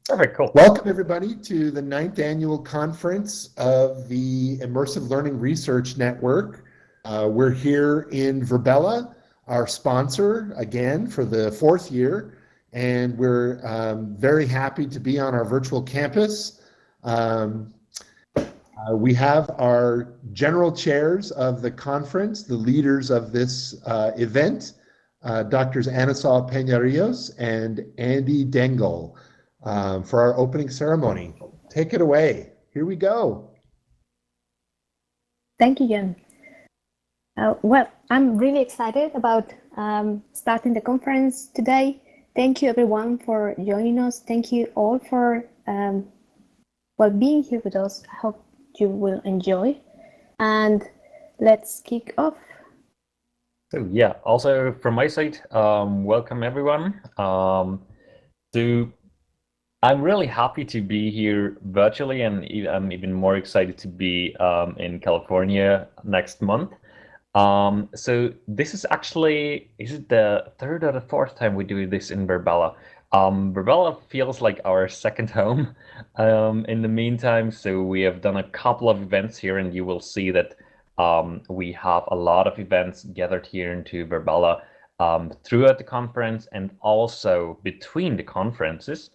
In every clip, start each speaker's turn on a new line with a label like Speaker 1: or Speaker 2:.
Speaker 1: Perfect, cool.
Speaker 2: Welcome everybody to the 9th annual conference of the Immersive Learning Research Network. We're here in Virbela, our sponsor again for the 4th year, and we're very happy to be on our virtual campus. We have our general chairs of the conference, the leaders of this event, Drs. Anasol Peña-Rios and Andy Dengel. For our opening ceremony. Take it away. Here we go.
Speaker 3: Thank you, Jan. Well, I'm really excited about starting the conference today. Thank you, everyone, for joining us. Thank you all for being here with us. I hope you will enjoy. And let's kick off.
Speaker 1: So yeah, also from my side, welcome everyone. I'm really happy to be here virtually, and I'm even more excited to be in California next month. So this is actually, is it the 3rd or the 4th time we do this in Virbela? Virbela feels like our second home in the meantime. So we have done a couple of events here, and you will see that we have a lot of events gathered here into Virbela throughout the conference and also between the conferences.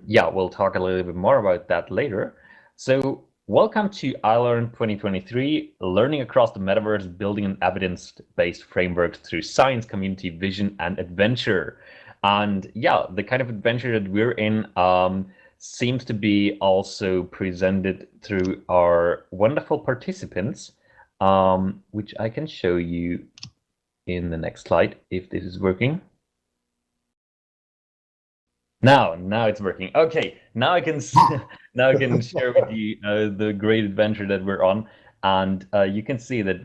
Speaker 1: Yeah, we'll talk a little bit more about that later. So welcome to iLRN2023, Learning Across the Metaverse, Building an Evidence-Based Framework Through Science, Community, Vision, and Adventure. And yeah, the kind of adventure that we're in seems to be also presented through our wonderful participants, which I can show you in the next slide, if this is working. Now it's working. Okay, now I can share with you the great adventure that we're on, and you can see that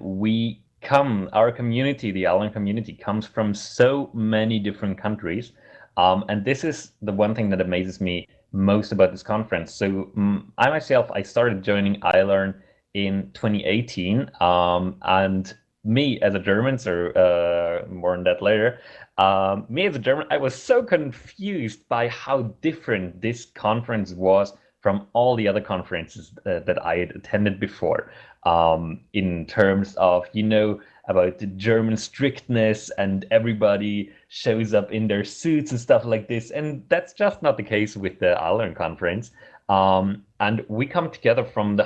Speaker 1: our community, the iLRN community, comes from so many different countries, and this is the one thing that amazes me most about this conference. So I started joining iLRN in 2018, and me as a German, so more on that later. Me as a German, I was so confused by how different this conference was from all the other conferences that I had attended before, in terms of, about the German strictness and everybody shows up in their suits and stuff like this. And that's just not the case with the iLRN conference. And we come together from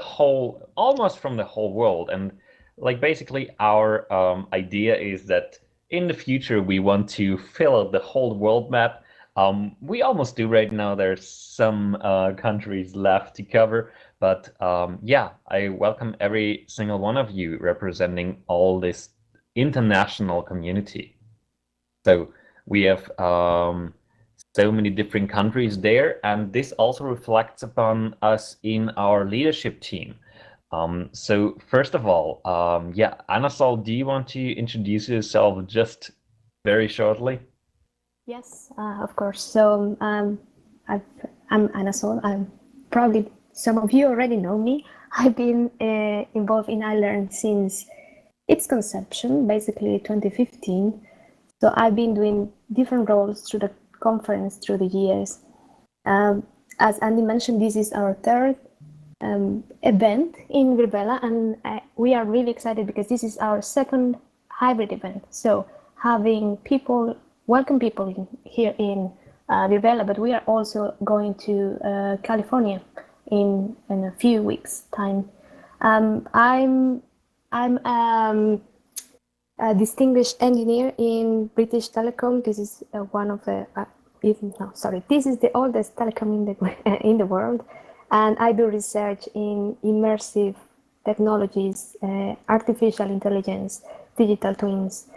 Speaker 1: almost from the whole world. And like basically our idea is that in the future, we want to fill out the whole world map. We almost do right now. There's some countries left to cover, but yeah, I welcome every single one of you representing all this international community. So we have so many different countries there, and this also reflects upon us in our leadership team. So first of all, yeah, Anasol, do you want to introduce yourself just very shortly?
Speaker 3: Yes, of course. So I'm Anasol. Probably some of you already know me. I've been involved in iLRN since its conception, basically 2015. So I've been doing different roles through the conference through the years. As Andy mentioned, this is our 3rd event in Virbela, and we are really excited because this is our 2nd hybrid event. So having welcome people here in Virbela, but we are also going to California in a few weeks' time. I'm a distinguished engineer in British Telecom. This is one of the this is the oldest telecom in the world. And I do research in immersive technologies, artificial intelligence, digital twins.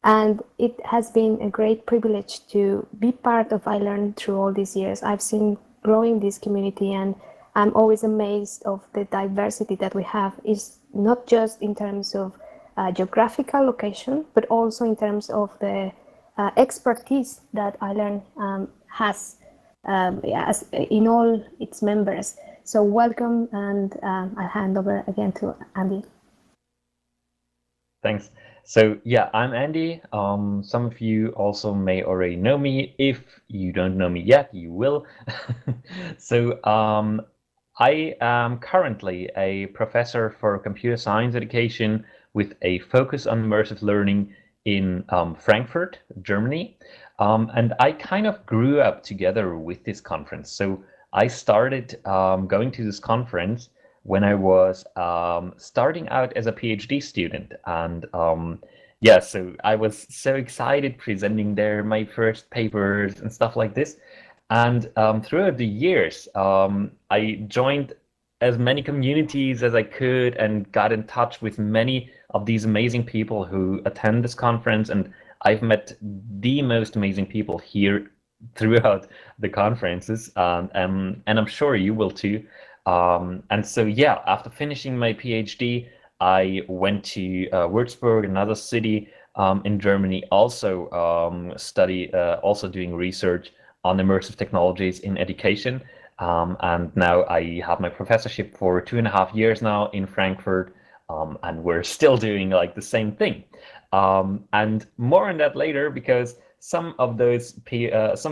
Speaker 3: And it has been a great privilege to be part of iLRN through all these years. I've seen growing this community, and I'm always amazed of the diversity that we have. Is not just in terms of geographical location, but also in terms of the expertise that iLRN has in all its members. So welcome, and I'll hand over again to Andy.
Speaker 1: Thanks. So yeah, I'm Andy. Some of you also may already know me. If you don't know me yet, you will. So I am currently a professor for computer science education with a focus on immersive learning in Frankfurt, Germany. And I kind of grew up together with this conference. So I started going to this conference when I was starting out as a PhD student. And yeah, so I was so excited presenting there my first papers and stuff like this. And throughout the years, I joined as many communities as I could and got in touch with many of these amazing people who attend this conference. And I've met the most amazing people here throughout the conferences, and I'm sure you will too. And so, yeah, after finishing my PhD, I went to Würzburg, another city in Germany, also also doing research on immersive technologies in education. And now I have my professorship for 2.5 years now in Frankfurt, and we're still doing like the same thing. And more on that later, because some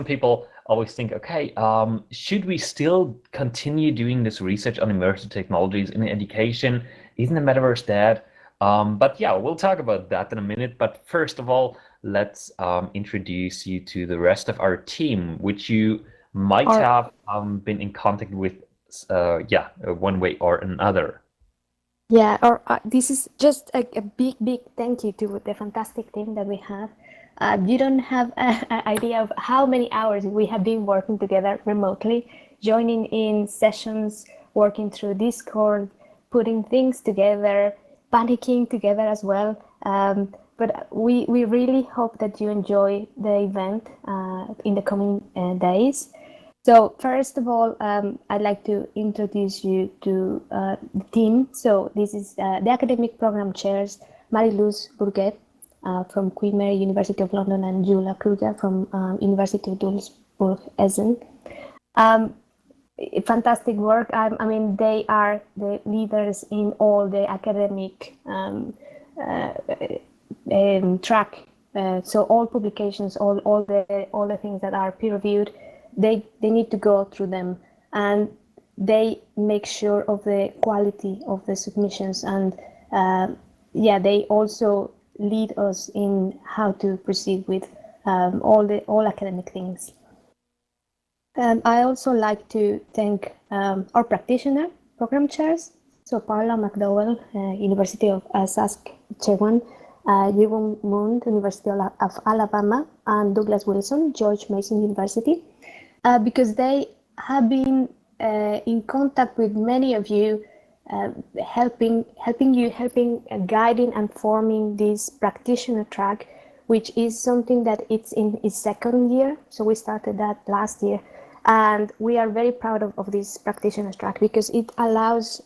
Speaker 1: people always think, okay, should we still continue doing this research on immersive technologies in education? Isn't the metaverse dead? But yeah, we'll talk about that in a minute. But first of all, let's introduce you to the rest of our team, which you might
Speaker 3: Or
Speaker 1: have been in contact with, yeah, one way or another.
Speaker 3: yeah, or this is just a big, big thank you to the fantastic team that we have. You don't have an idea of how many hours we have been working together remotely, joining in sessions, working through Discord, putting things together, panicking together as well. But we really hope that you enjoy the event in the coming days. So first of all, I'd like to introduce you to the team. So this is the academic program chairs, Marie-Louise Bourget from Queen Mary University of London and Julia Kruger from University of Duisburg-Essen. Fantastic work. I mean, they are the leaders in all the academic track. So all publications, all the things that are peer-reviewed, they need to go through them, and they make sure of the quality of the submissions, and yeah, they also lead us in how to proceed with all academic things. I also like to thank our practitioner program chairs, so Paula McDowell, University of Saskatchewan, Yvonne Moon, University of Alabama, and Douglas Wilson, George Mason University, because they have been in contact with many of you, helping, guiding and forming this practitioner track, which is something that it's in its second year. So we started that last year. And we are very proud of this practitioner track because it allows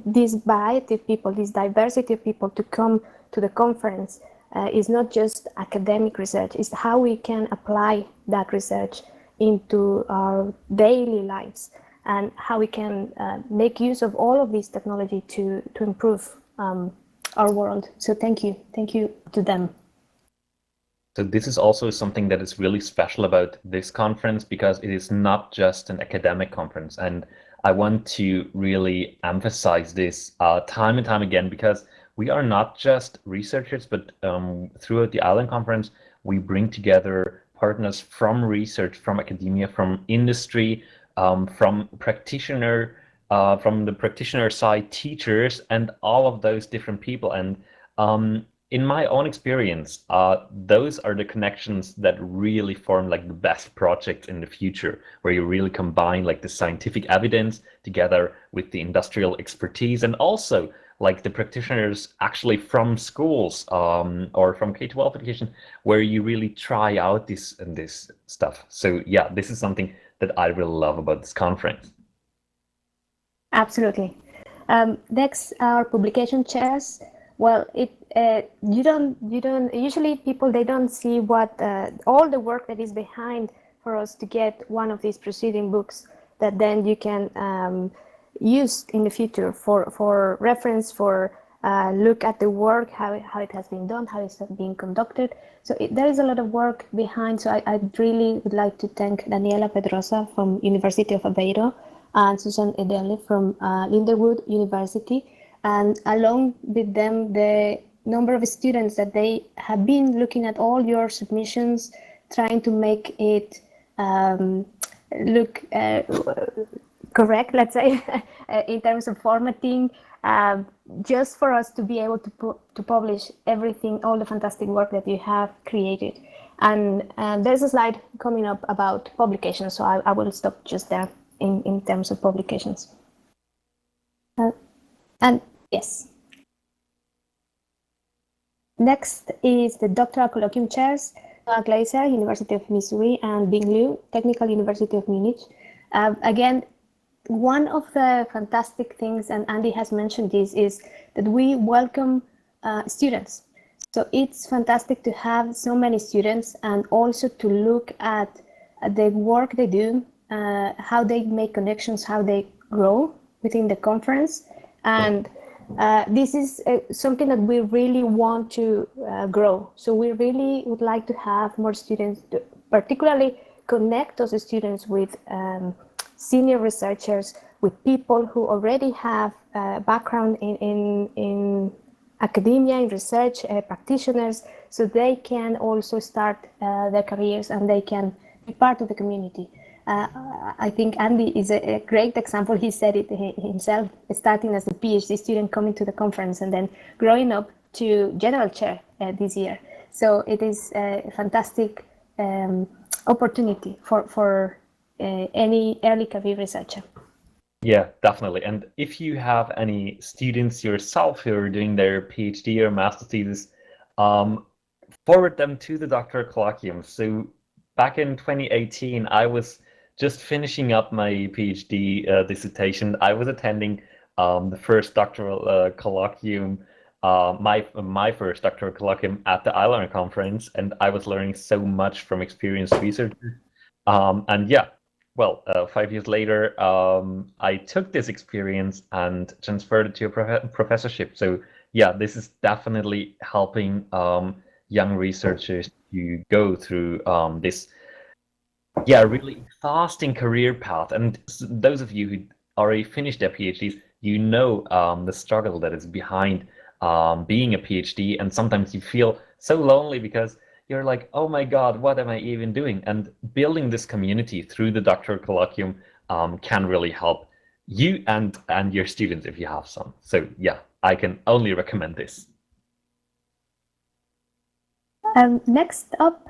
Speaker 3: this variety of people, this diversity of people to come to the conference. It's not just academic research, it's how we can apply that research into our daily lives and how we can make use of all of this technology to improve our world. So thank you to them.
Speaker 1: So this is also something that is really special about this conference because it is not just an academic conference. And I want to really emphasize this time and time again, because we are not just researchers, but throughout the iLRN conference, we bring together partners from research, from academia, from industry, from the practitioner side, teachers, and all of those different people. And in my own experience, those are the connections that really form like the best projects in the future, where you really combine like the scientific evidence together with the industrial expertise, and also like the practitioners actually from schools or from K-12 education, where you really try out this stuff. So yeah, this is something that I really love about this conference.
Speaker 3: Absolutely. Next, our publication chairs. Well, you don't usually people, they don't see what all the work that is behind for us to get one of these preceding books that then you can use in the future for reference, for look at the work, how it has been done, how it's being conducted. So there is a lot of work behind. So I really would like to thank Daniela Pedrosa from University of Aveiro and Susan Edele from Lindenwood University. And along with them, the number of students that they have been looking at all your submissions, trying to make it look correct, let's say, in terms of formatting, just for us to be able to publish everything, all the fantastic work that you have created. And there's a slide coming up about publications, so I will stop just there in terms of publications. And yes. Next is the doctoral colloquium chairs. Glaser, University of Missouri, and Bing Liu, Technical University of Munich. Again, one of the fantastic things, and Andy has mentioned this, is that we welcome students. So it's fantastic to have so many students and also to look at the work they do, how they make connections, how they grow within the conference. And this is something that we really want to grow. So we really would like to have more students, to particularly connect those students with senior researchers, with people who already have background in academia, in research, practitioners, so they can also start their careers and they can be part of the community. I think Andy is a great example. He said it himself, starting as a PhD student, coming to the conference and then growing up to general chair this year. So it is a fantastic opportunity for any early career researcher.
Speaker 1: Yeah, definitely. And if you have any students yourself who are doing their PhD or master's thesis, forward them to the doctoral colloquium. So back in 2018, I was just finishing up my PhD dissertation. I was attending the first doctoral colloquium, my first doctoral colloquium at the iLRN conference, and I was learning so much from experienced researchers. And yeah, well, 5 years later, I took this experience and transferred it to a professorship. So yeah, this is definitely helping young researchers to go through this really exhausting career path. And those of you who already finished their PhDs, you know the struggle that is behind being a PhD. And sometimes you feel so lonely because you're like, oh my God, what am I even doing? And building this community through the doctoral colloquium can really help you and your students if you have some. So yeah, I can only recommend this.
Speaker 3: Next up,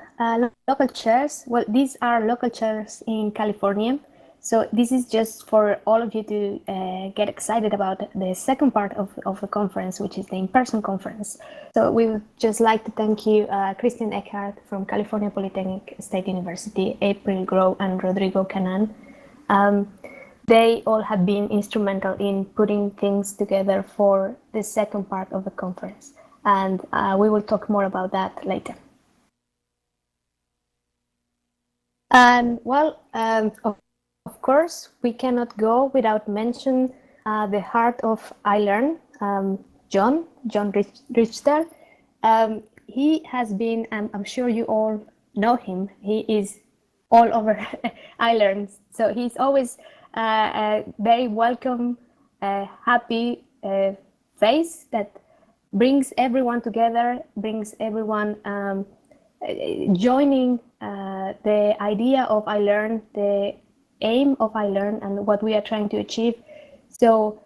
Speaker 3: local chairs. Well, these are local chairs in California. So this is just for all of you to get excited about the second part of the conference, which is the in-person conference. So we would just like to thank you, Christian Eckhart from California Polytechnic State University, April Groh, and Rodrigo Canan. They all have been instrumental in putting things together for the second part of the conference. And we will talk more about that later. And well, of course, we cannot go without mentioning the heart of iLRN, John Richter. He has been, I'm sure you all know him, he is all over iLRN. So he's always a very welcome, happy face that brings everyone together, brings everyone joining the idea of iLRN, the aim of iLRN, and what we are trying to achieve. So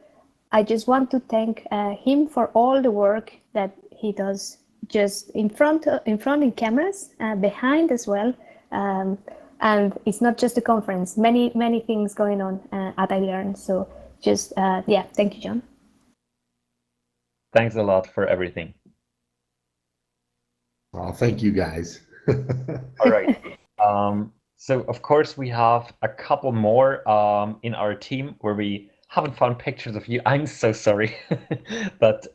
Speaker 3: I just want to thank him for all the work that he does, just in front in cameras, behind as well. And it's not just a conference, many things going on at iLRN. So just, yeah, thank you, John.
Speaker 1: Thanks a lot for everything.
Speaker 2: Oh, thank you, guys.
Speaker 1: All right. So of course we have a couple more in our team where we haven't found pictures of you. I'm so sorry. But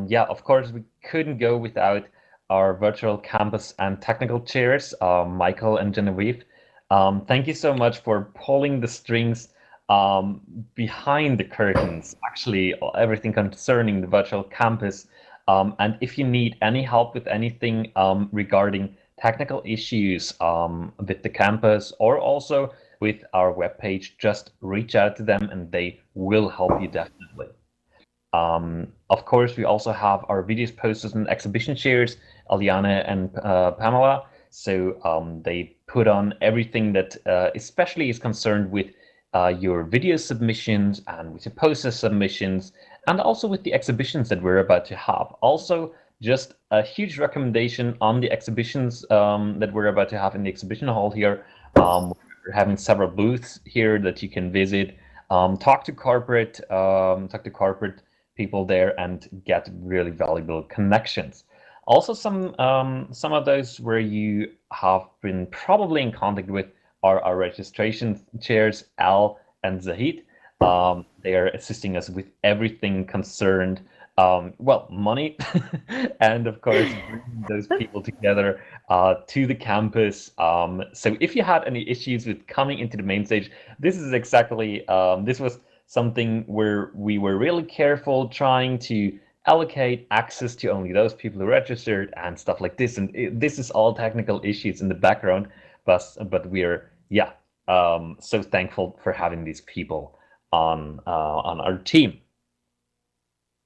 Speaker 1: yeah, of course we couldn't go without our virtual campus and technical chairs, Michael and Genevieve. Thank you so much for pulling the strings behind the curtains, actually everything concerning the virtual campus. And if you need any help with anything regarding technical issues with the campus or also with our webpage, just reach out to them and they will help you definitely. Of course, we also have our videos posted and exhibition chairs, Aliana and Pamela. So they put on everything that especially is concerned with your video submissions and with your poster submissions, and also with the exhibitions that we're about to have. Also, just a huge recommendation on the exhibitions that we're about to have in the exhibition hall here. We're having several booths here that you can visit, talk to corporate people there, and get really valuable connections. Also, some of those where you have been probably in contact with are our registration chairs, Al and Zahid. They are assisting us with everything concerned, well, money, and of course, bringing those people together to the campus. So if you had any issues with coming into the main stage, this is exactly, this was something where we were really careful trying to allocate access to only those people who registered and stuff like this. And this is all technical issues in the background, but we're so thankful for having these people on our team.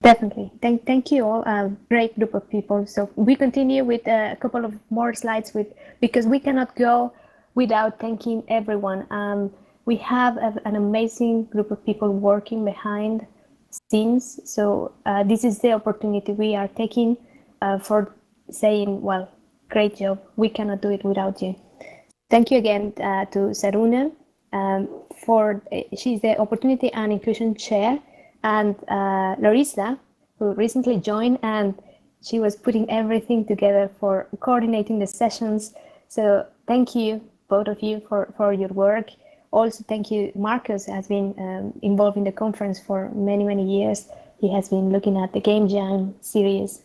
Speaker 3: Definitely. Thank you all. A great group of people. So we continue with a couple of more slides because we cannot go without thanking everyone. We have an amazing group of people working behind scenes. So this is the opportunity we are taking for saying, well, great job. We cannot do it without you. Thank you again to Saruna she's the Opportunity and Inclusion Chair, and Larissa, who recently joined, and she was putting everything together for coordinating the sessions. So thank you, both of you, for your work. Also, thank you, Marcus has been involved in the conference for many, many years. He has been looking at the Game Jam series.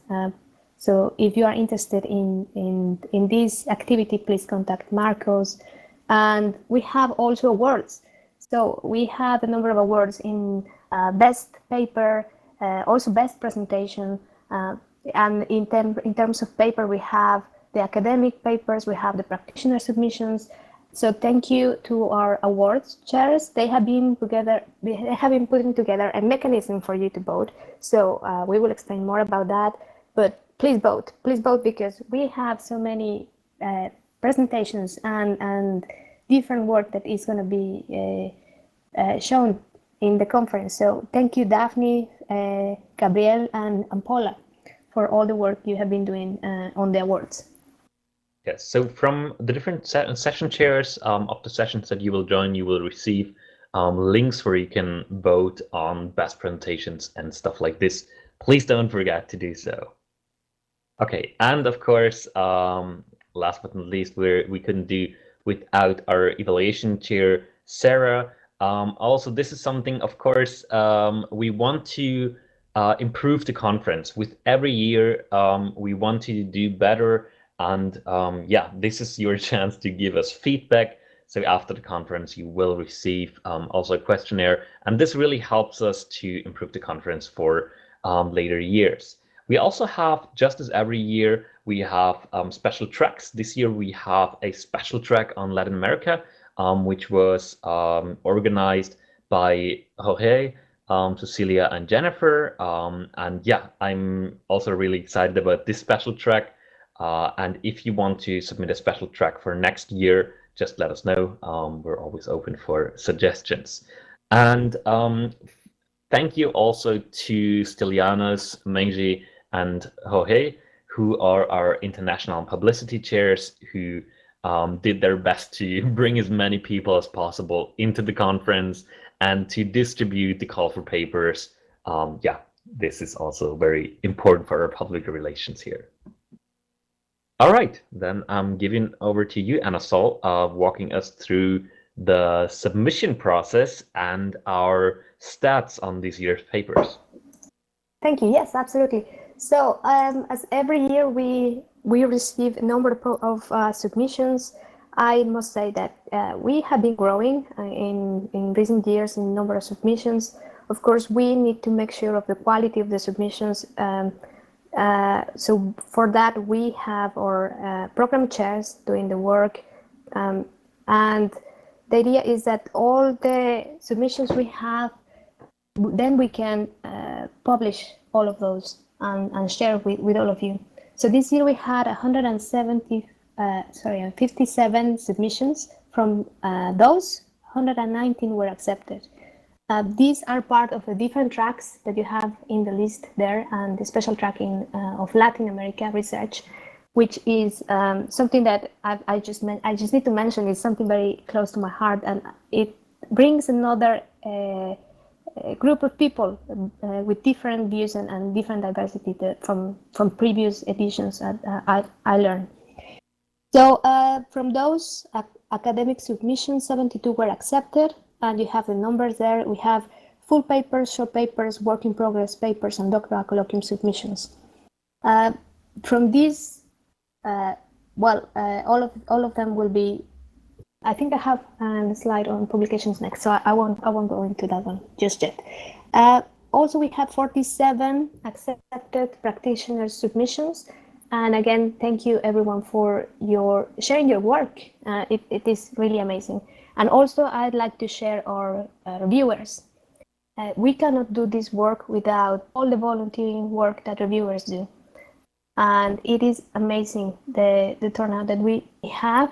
Speaker 3: So if you are interested in this activity, please contact Marcos. And we have also awards. So we have a number of awards in best paper, also best presentation. And in terms of paper, we have the academic papers, we have the practitioner submissions. So thank you to our awards chairs. They have been putting together a mechanism for you to vote. So we will explain more about that. But please vote because we have so many presentations and different work that is going to be shown in the conference. So thank you, Daphne, Gabriel, and Paula for all the work you have been doing on the awards.
Speaker 1: Yes, so from the different session chairs of the sessions that you will join, you will receive links where you can vote on best presentations and stuff like this. Please don't forget to do so. Okay, and of course, last but not least, we couldn't do without our evaluation chair, Sarah. Also, this is something, of course, we want to improve the conference. With every year, we want to do better. And this is your chance to give us feedback. So after the conference, you will receive also a questionnaire. And this really helps us to improve the conference for later years. We also have, just as every year, we have special tracks. This year, we have a special track on Latin America, which was organized by Jorge, Cecilia, and Jennifer. I'm also really excited about this special track. And if you want to submit a special track for next year, just let us know. We're always open for suggestions. And thank you also to Stylianos, Menji, and Jorge, who are our international publicity chairs, who did their best to bring as many people as possible into the conference and to distribute the call for papers. This is also very important for our public relations here. All right, then I'm giving over to you, Anasol, walking us through the submission process and our stats on this year's papers.
Speaker 3: Thank you. Yes, absolutely. So as every year, we receive a number of submissions. I must say that we have been growing in recent years in number of submissions. Of course, we need to make sure of the quality of the submissions. So for that, we have our program chairs doing the work. And the idea is that all the submissions we have, then we can publish all of those and share with all of you. So this year we had 57 submissions. From those, 119 were accepted. These are part of the different tracks that you have in the list there, and the special tracking of Latin America research, which is something that I just need to mention is something very close to my heart, and it brings another group of people with different views and different diversity from previous editions at iLRN. So from those academic submissions, 72 were accepted, and you have the numbers there. We have full papers, short papers, work in progress papers, and doctoral colloquium submissions. From these, all of them will be. I think I have a slide on publications next, so I won't go into that one just yet. Also, we have 47 accepted practitioner submissions. And again, thank you everyone for sharing your work. It is really amazing. And also, I'd like to share our reviewers. We cannot do this work without all the volunteering work that reviewers do. And it is amazing, the turnout that we have.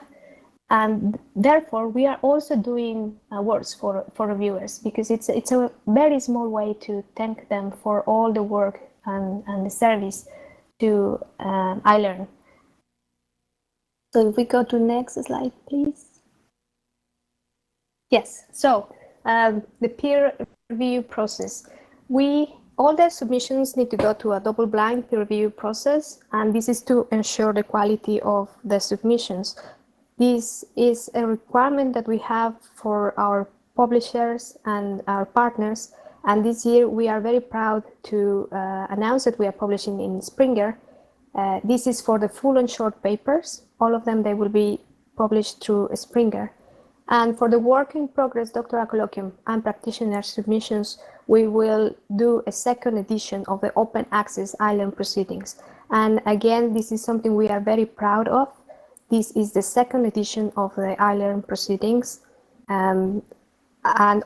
Speaker 3: And therefore, we are also doing awards for reviewers, because it's a very small way to thank them for all the work and the service to iLRN. So if we go to next slide, please. Yes, so the peer review process. All the submissions need to go to a double-blind peer review process, and this is to ensure the quality of the submissions. This is a requirement that we have for our publishers and our partners. And this year we are very proud to announce that we are publishing in Springer. This is for the full and short papers. All of them, they will be published through Springer. And for the work in progress doctoral colloquium and practitioner submissions, we will do a second edition of the open access iLRN proceedings. And again, this is something we are very proud of. This is the second edition of the iLRN proceedings, and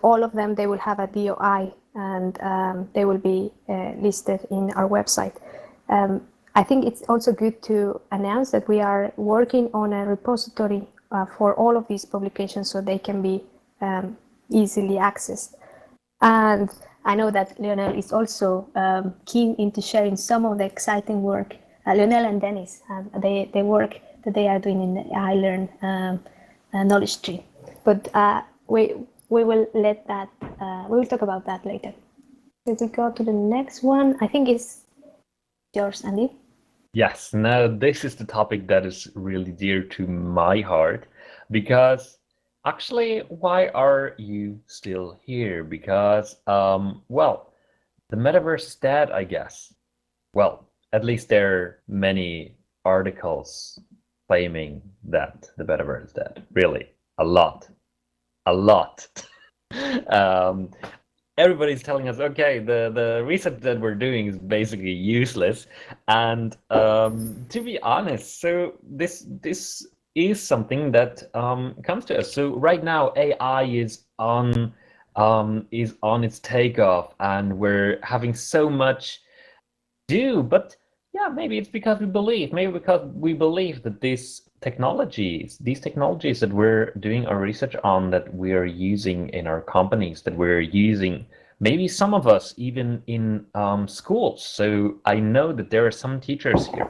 Speaker 3: all of them, they will have a DOI, and they will be listed in our website. I think it's also good to announce that we are working on a repository for all of these publications, so they can be easily accessed. And I know that Lionel is also keen into sharing some of the exciting work. Lionel and Dennis, they work that they are doing in the iLRN knowledge tree. But we will let that, we will talk about that later. If we go to the next one, I think it's yours, Andy.
Speaker 1: Yes, now this is the topic that is really dear to my heart, because actually, why are you still here? Because, well, the metaverse is dead, I guess. Well, at least there are many articles claiming that the metaverse is dead. Really, a lot. Everybody's telling us, okay, the research that we're doing is basically useless. And to be honest, so this is something that comes to us. So right now, AI is on its takeoff, and we're having so much do, but yeah, maybe it's because we believe, that these technologies that we're doing our research on, that we're using in our companies, that we're using, maybe some of us even in schools. So I know that there are some teachers here,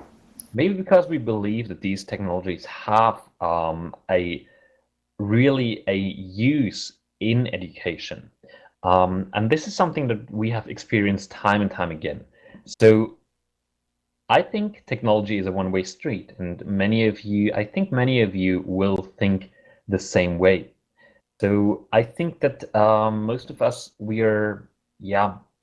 Speaker 1: maybe because we believe that these technologies have a use in education. And this is something that we have experienced time and time again. So I think technology is a one-way street, and I think many of you will think the same way. So I think that most of us, we are,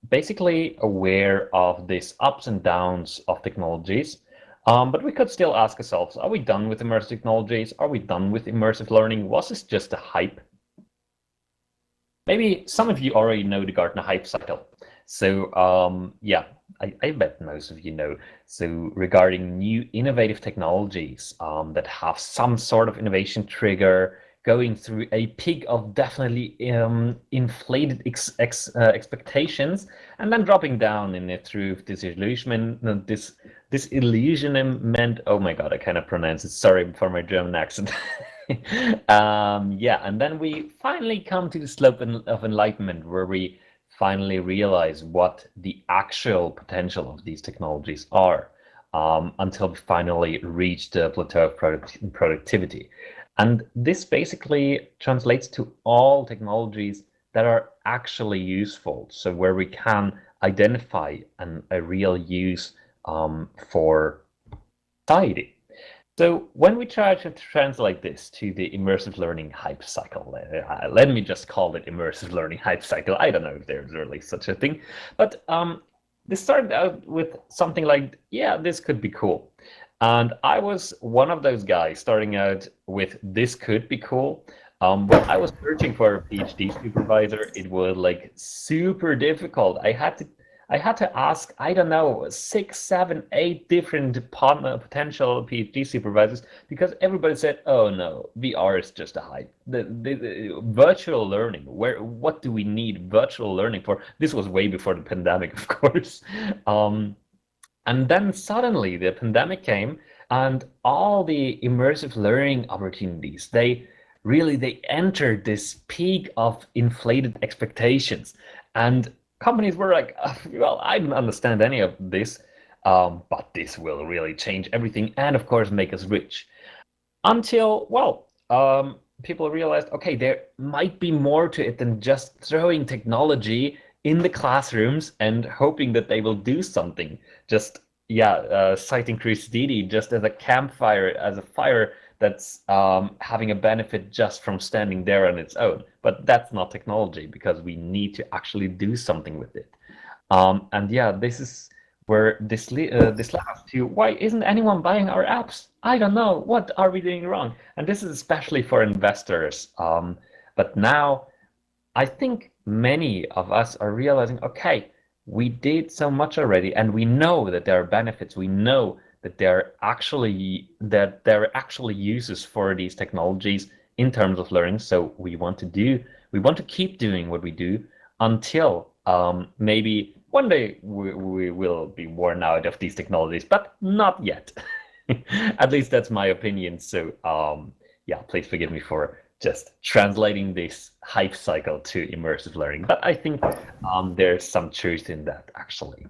Speaker 1: basically aware of these ups and downs of technologies. But we could still ask ourselves, are we done with immersive technologies? Are we done with immersive learning? Was this just a hype? Maybe some of you already know the Gartner hype cycle. So yeah, I bet most of you know. So regarding new innovative technologies that have some sort of innovation trigger, going through a peak of definitely inflated expectations, and then dropping down in it through disillusionment, disillusionment. Oh my God, I cannot pronounce it. Sorry for my German accent. Yeah, and then we finally come to the slope of enlightenment where we finally realize what the actual potential of these technologies are until we finally reach the plateau of productivity. And this basically translates to all technologies that are actually useful. So where we can identify a real use for society. So when we try to translate this to the immersive learning hype cycle, let me just call it immersive learning hype cycle. I don't know if there's really such a thing, but this started out with something like, yeah, this could be cool. And I was one of those guys starting out with this could be cool. When I was searching for a PhD supervisor, it was like super difficult. I had to ask, I don't know, 6, 7, 8 different potential PhD supervisors because everybody said, "Oh no, VR is just a hype. The virtual learning. What do we need virtual learning for?" This was way before the pandemic, of course. And then suddenly the pandemic came, and all the immersive learning opportunities they entered this peak of inflated expectations, and companies were like, well, I don't understand any of this, but this will really change everything and, of course, make us rich. Until, well, people realized, okay, there might be more to it than just throwing technology in the classrooms and hoping that they will do something. Just, yeah, citing Chris Didi just as a campfire, as a fire that's having a benefit just from standing there on its own. But that's not technology because we need to actually do something with it. And yeah, this is where this leads to why isn't anyone buying our apps? I don't know. What are we doing wrong? And this is especially for investors. But now I think many of us are realizing, okay, we did so much already, and we know that there are benefits. We know that there are actually uses for these technologies in terms of learning. So we want to keep doing what we do until maybe one day we will be worn out of these technologies, but not yet. At least that's my opinion. So yeah, please forgive me for just translating this hype cycle to immersive learning. But I think there's some truth in that, actually.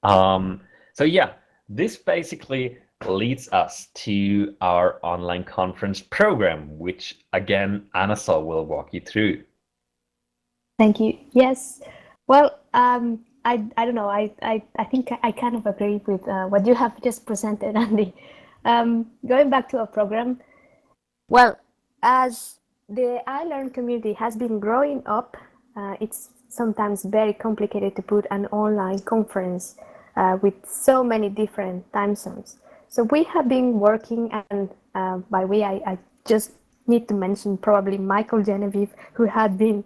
Speaker 1: So yeah, this basically leads us to our online conference program, which again, Anasol will walk you through.
Speaker 3: Thank you. Yes. Well, I don't know. I think I kind of agree with what you have just presented, Andy. Going back to our program, well, as the iLRN community has been growing up, it's sometimes very complicated to put an online conference with so many different time zones. So we have been working, and by the way, I just need to mention probably Michael Genevieve, who had been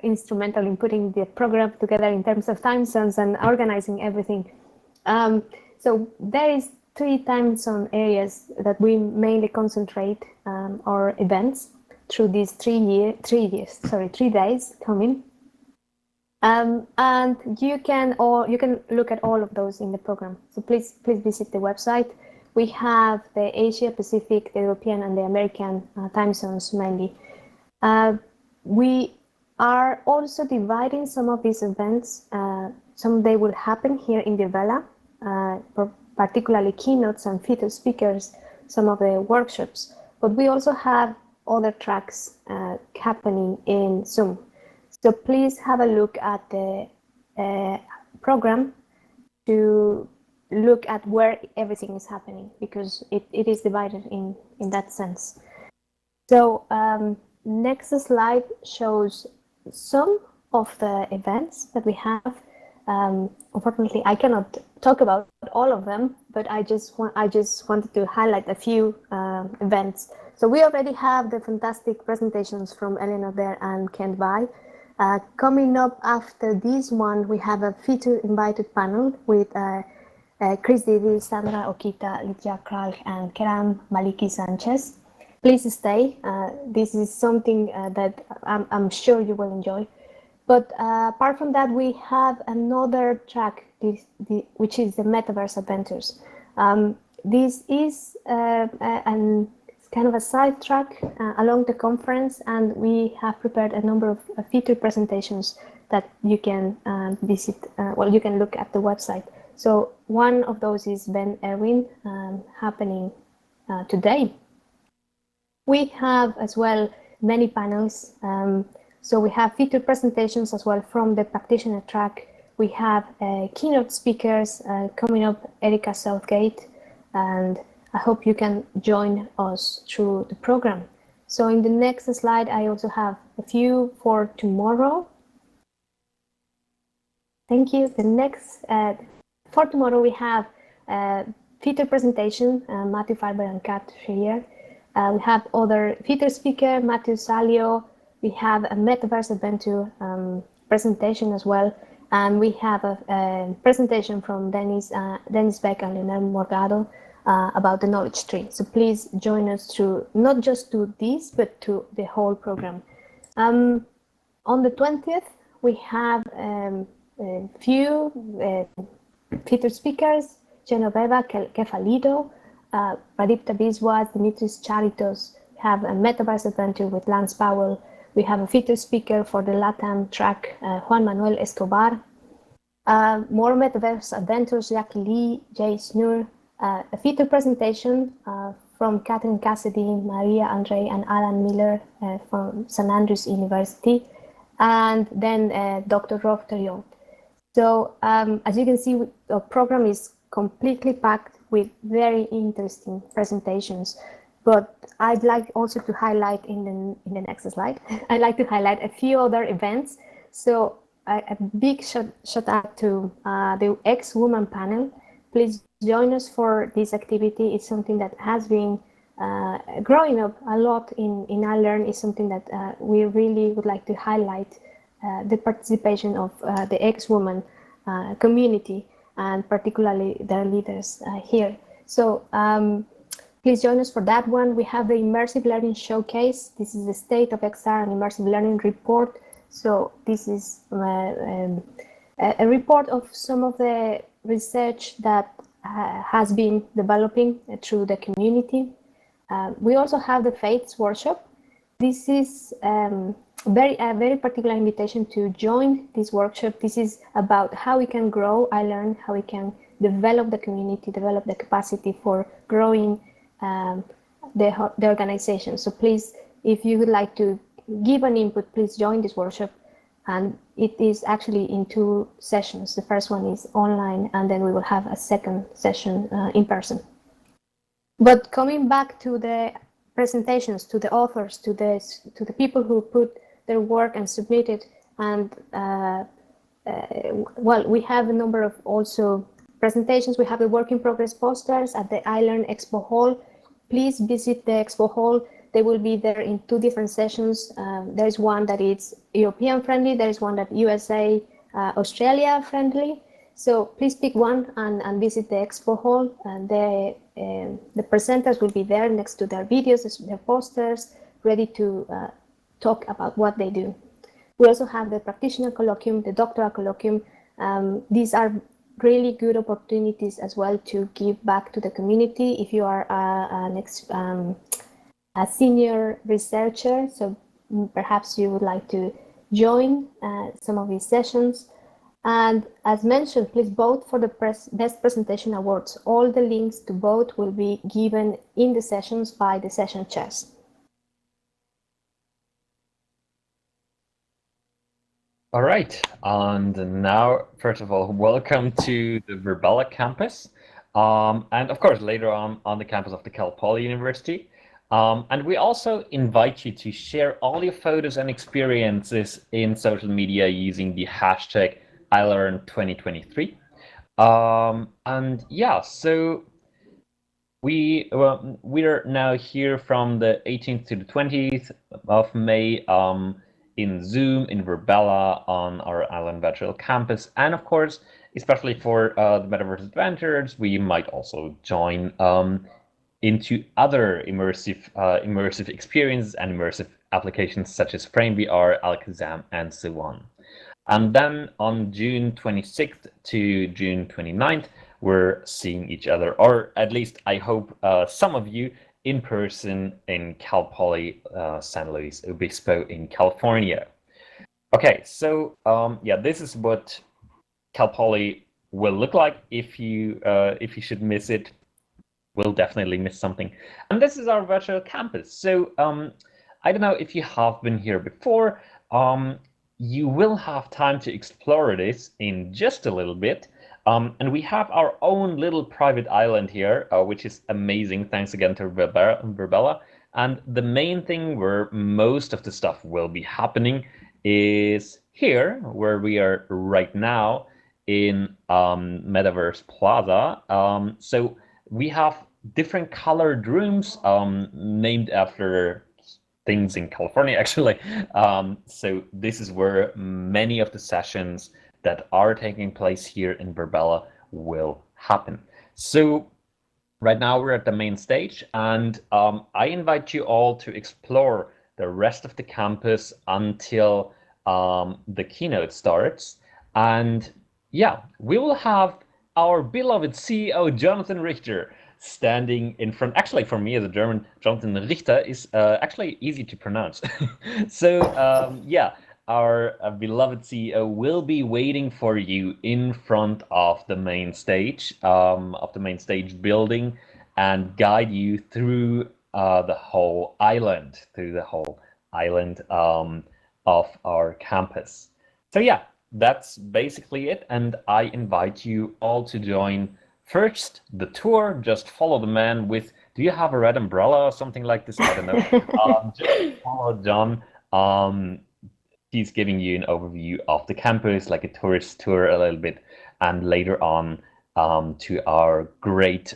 Speaker 3: instrumental in putting the program together in terms of time zones and organizing everything. So there is 3 time zone areas that we mainly concentrate our events through these 3 days coming. And you can look at all of those in the program. So please visit the website. We have the Asia Pacific, the European, and the American time zones mainly. We are also dividing some of these events. Some they will happen here in Virbela, particularly keynotes and featured speakers, some of the workshops. But we also have other tracks happening in Zoom. So please have a look at the program to look at where everything is happening, because it is divided in that sense. So next slide shows some of the events that we have. Unfortunately, I cannot talk about all of them, but I just wanted to highlight a few events. So we already have the fantastic presentations from Eleanor there and Kent Bai. Coming up after this one, we have a featured invited panel with Chris Davis, Sandra Okita, Lydia Kralj, and Keram Maliki Sanchez. Please stay. This is something that I'm sure you will enjoy. But apart from that, we have another track, which is the Metaverse Adventures. This is kind of a side track along the conference, and we have prepared a number of featured presentations that you can visit. You can look at the website. So one of those is Ben Erwin, happening today. We have as well many panels. So we have featured presentations as well from the practitioner track. We have keynote speakers coming up, Erica Southgate, and I hope you can join us through the program. So in the next slide, I also have a few for tomorrow. Thank you. The next, for tomorrow, we have a featured presentation, Matthew Farber and Kat Schreier. We have other featured speaker, Matthew Salio. We have a Metaverse Adventure presentation as well. And we have a presentation from Dennis Beck and Leonardo Morgado about the knowledge tree. So please join us through, not just to this, but to the whole program. On the 20th, we have a few featured speakers, Genoveva Kefalido, Pradipta Biswas, Dimitris Charitos. We have a Metaverse Adventure with Lance Powell. We have a featured speaker for the LATAM track, Juan Manuel Escobar. More Metaverse Adventures, Jackie Lee, Jay Snur. A featured presentation from Catherine Cassidy, Maria Andre, and Alan Miller from St. Andrews University. And then Dr. Rob Teriot. So as you can see, the program is completely packed with very interesting presentations. But I'd like also to highlight in the next slide, I'd like to highlight a few other events. So a big shout out to the Ex-Woman panel. Please join us for this activity. It's something that has been growing up a lot in iLRN. Is something that we really would like to highlight, the participation of the ex-woman community, and particularly their leaders here. So please join us for that one. We have the Immersive Learning Showcase. This is the State of XR and Immersive Learning report. So this is a report of some of the research that has been developing through the community. We also have the Faiths workshop. This is a very particular invitation to join this workshop. This is about how we can grow iLRN, how we can develop the community, develop the capacity for growing the organization. So please, if you would like to give an input, please join this workshop. And it is actually in 2 sessions. The first one is online, and then we will have a second session in person. But coming back to the presentations, to the authors, to the people who put their work and submitted, and well, we have a number of also presentations. We have the work in progress posters at the iLRN Expo Hall. Please visit the Expo Hall. They will be there in 2 different sessions. There's one that is European friendly. There is one that USA, Australia friendly. So please pick one and visit the Expo Hall. And the presenters will be there next to their videos, their posters, ready to talk about what they do. We also have the practitioner colloquium, the doctoral colloquium. These are really good opportunities as well to give back to the community. If you are a senior researcher, so perhaps you would like to join some of these sessions. And as mentioned, please vote for the Best Presentation Awards. All the links to vote will be given in the sessions by the session chairs.
Speaker 1: All right, and now, first of all, welcome to the Virbela campus. And of course, later on the campus of the Cal Poly University. And we also invite you to share all your photos and experiences in social media using the hashtag iLRN2023. And yeah, so we're now here from the 18th to the 20th of May in Zoom in Virbela on our iLRN virtual campus, and of course, especially for the Metaverse Adventures, we might also join into other immersive experiences and immersive applications such as Frame VR, Alakazam, and so on. And then on June 26th to June 29th, we're seeing each other, or at least I hope some of you in person in Cal Poly San Luis Obispo in California. Okay, so yeah, this is what Cal Poly will look like if you should miss it. We'll definitely miss something. And this is our virtual campus. So I don't know if you have been here before. You will have time to explore this in just a little bit. And we have our own little private island here, which is amazing. Thanks again to Virbela. And the main thing where most of the stuff will be happening is here, where we are right now in Metaverse Plaza. So we have different colored rooms named after things in California, actually. So this is where many of the sessions that are taking place here in Virbela will happen. So right now we're at the main stage, and I invite you all to explore the rest of the campus until the keynote starts. And yeah, we will have our beloved CEO, Jonathon Richter, standing in front. Actually, for me as a German, Jonathon Richter is actually easy to pronounce. So yeah, our beloved CEO will be waiting for you in front of the main stage, building, and guide you through the whole island, of our campus. So yeah, that's basically it, and I invite you all to join first the tour. Just follow the man with, do you have a red umbrella or something like this? I don't know. Just follow John. He's giving you an overview of the campus, like a tourist tour a little bit, and later on to our great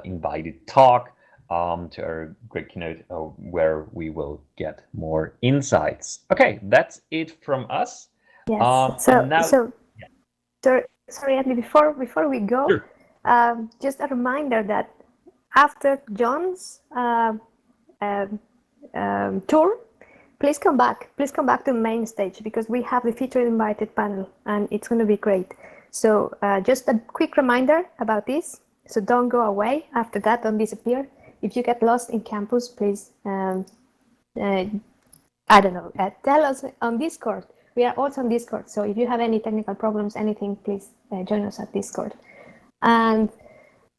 Speaker 1: invited talk, to our great keynote where we will get more insights. Okay, that's it from us.
Speaker 3: Yes. Sorry, Andy. Before we go, sure. Just a reminder that after John's tour, please come back to the main stage, because we have the featured invited panel and it's going to be great. So just a quick reminder about this. So don't go away after that, don't disappear. If you get lost in campus, please, I don't know, tell us on Discord. We are also on Discord. So if you have any technical problems, anything, please join us at Discord. And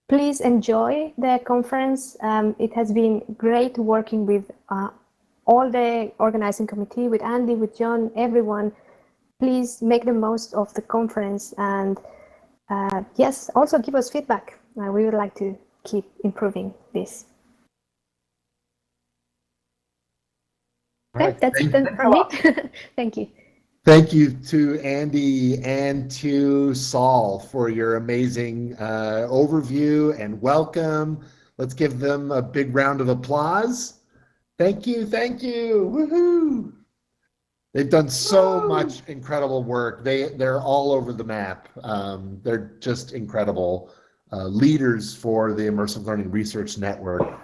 Speaker 3: please enjoy the conference. It has been great working with all the organizing committee, with Andy, with John, everyone. Please make the most of the conference, and yes, also give us feedback. We would like to keep improving this. Okay, right. That's it from me. Thank you.
Speaker 2: Thank you to Andy and to Saul for your amazing overview and welcome. Let's give them a big round of applause. Thank you, woohoo! They've done so much incredible work. They're all over the map. They're just incredible leaders for the Immersive Learning Research Network.